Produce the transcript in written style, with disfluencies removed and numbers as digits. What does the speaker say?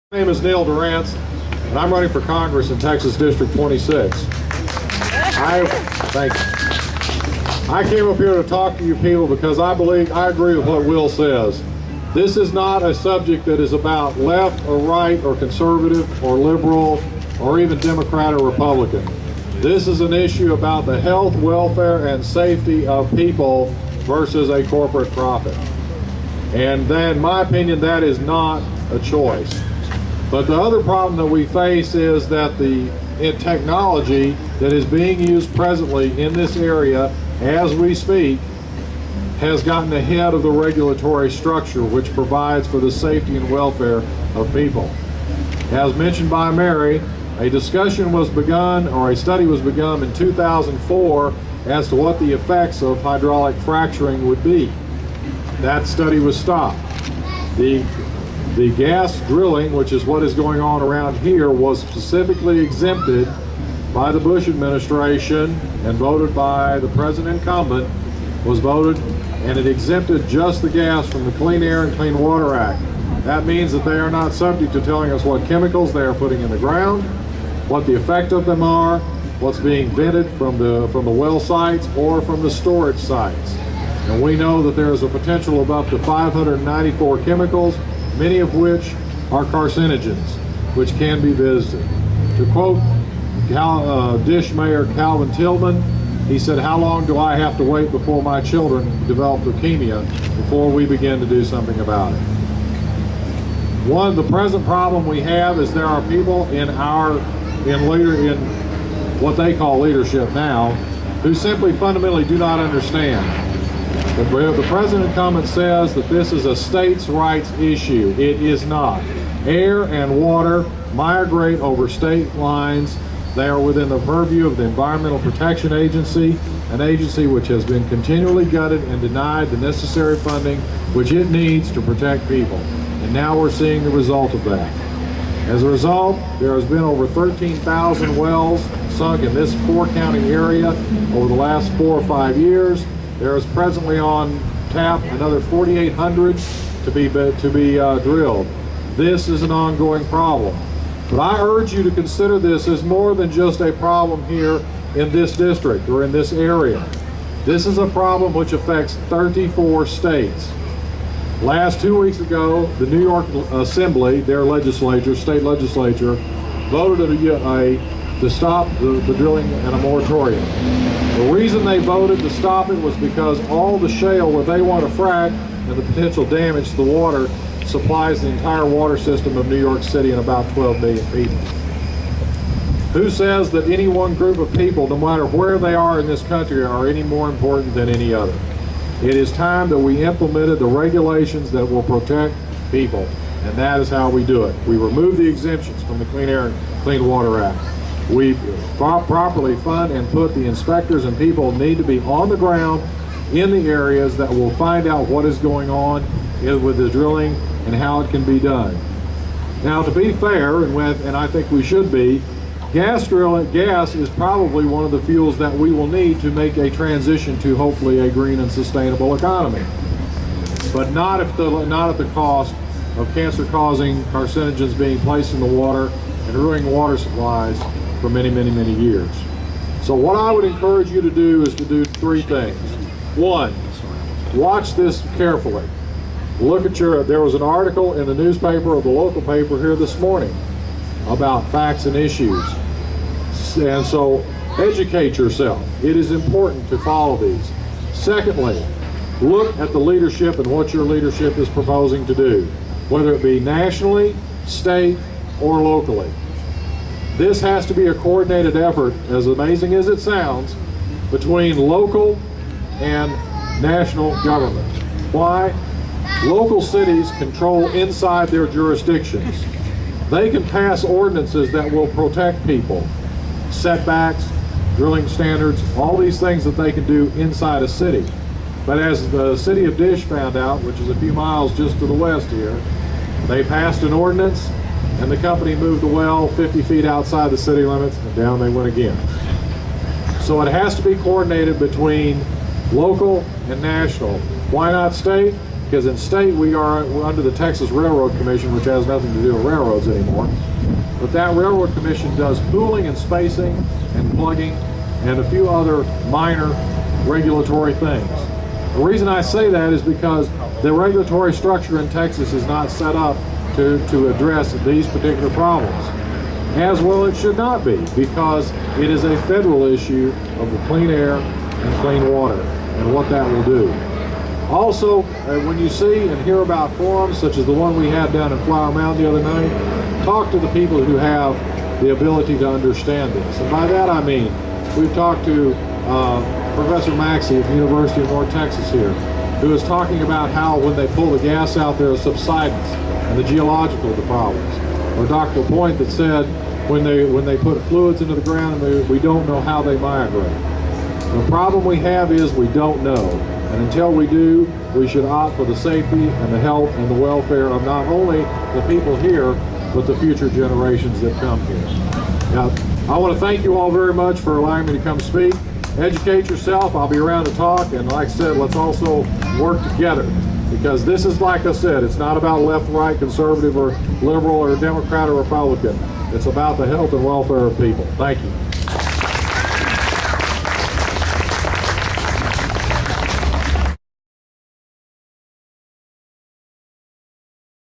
My name is Durrance, and I'm running for Congress in Texas District 26. Thank you. I came up here to talk to you people because I agree with what Will says. This is not a subject that is about left or right or conservative or liberal or even Democrat or Republican. This is an issue about the health, welfare, and safety of people versus a corporate profit. And then, in my opinion, that is not a choice. But the other problem that we face is that the technology that is being used presently in this area as we speak has gotten ahead of the regulatory structure which provides for the safety and welfare of people. As mentioned by Mary, a discussion was begun, or a study was begun in 2004 as to what the effects of hydraulic fracturing would be. That study was stopped. The gas drilling, which is what is going on around here, was specifically exempted by the Bush administration and voted by the president incumbent, was voted, and it exempted just the gas from the Clean Air and Clean Water Act. That means that they are not subject to telling us what chemicals they are putting in the ground, what the effect of them are, what's being vented from the well sites or from the storage sites. And we know that there is a potential of up to 594 chemicals, many of which are carcinogens, which can be visited. To quote Dish Mayor Calvin Tillman, he said, "How long do I have to wait before my children develop leukemia before we begin to do something about it?" The present problem we have is there are people in what they call leadership now who simply fundamentally do not understand. The president incumbent says that this is a states' rights issue. It is not. Air and water migrate over state lines. They are within the purview of the Environmental Protection Agency, an agency which has been continually gutted and denied the necessary funding which it needs to protect people. And now we're seeing the result of that. As a result, there has been over 13,000 wells sunk in this four-county area over the last 4 or 5 years. There is presently on tap another 4,800 to be drilled. This is an ongoing problem. But I urge you to consider this as more than just a problem here in this district or in this area. This is a problem which affects 34 states. Last 2 weeks ago, the New York Assembly, their legislature, state legislature, voted to stop the drilling and a moratorium. The reason they voted to stop it was because all the shale where they want to frack and the potential damage to the water supplies the entire water system of New York City and about 12 million people. Who says that any one group of people, no matter where they are in this country, are any more important than any other? It is time that we implemented the regulations that will protect people, and that is how we do it. We remove the exemptions from the Clean Air and Clean Water Act. We properly fund and put the inspectors and people need to be on the ground in the areas that will find out what is going on with the drilling and how it can be done. Now, to be fair, and I think we should be, gas is probably one of the fuels that we will need to make a transition to hopefully a green and sustainable economy. But not at the cost of cancer-causing carcinogens being placed in the water and ruining water supplies for many, many, many years. So what I would encourage you to do is to do 3 things. 1, watch this carefully. There was an article in the newspaper of the local paper here this morning about facts and issues. And so educate yourself. It is important to follow these. Secondly, look at the leadership and what your leadership is proposing to do, whether it be nationally, state, or locally. This has to be a coordinated effort, as amazing as it sounds, between local and national government. Why? Local cities control inside their jurisdictions. They can pass ordinances that will protect people, setbacks, drilling standards, all these things that they can do inside a city. But as the city of Dish found out, which is a few miles just to the west here, they passed an ordinance and the company moved the well 50 feet outside the city limits, and down they went again. So it has to be coordinated between local and national. Why not state? because in state we're under the Texas Railroad Commission, which has nothing to do with railroads anymore. But that Railroad Commission does pooling and spacing and plugging and a few other minor regulatory things. The reason I say that is because the regulatory structure in Texas is not set up to address these particular problems. As well it should not be, because it is a federal issue of the clean air and clean water and what that will do. Also, when you see and hear about forums such as the one we had down in Flower Mound the other night, talk to the people who have the ability to understand this. And by that I mean, we've talked to Professor Maxey at the University of North Texas here, who is talking about how when they pull the gas out there are subsidence and the geological problems. Or Dr. Point that said when they put fluids into the ground and we don't know how they migrate. The problem we have is we don't know. And until we do, we should opt for the safety and the health and the welfare of not only the people here, but the future generations that come here. Now, I want to thank you all very much for allowing me to come speak. Educate yourself. I'll be around to talk. And like I said, let's also work together. Because this is, like I said, it's not about left, right, conservative, or liberal, or Democrat, or Republican. It's about the health and welfare of people. Thank you.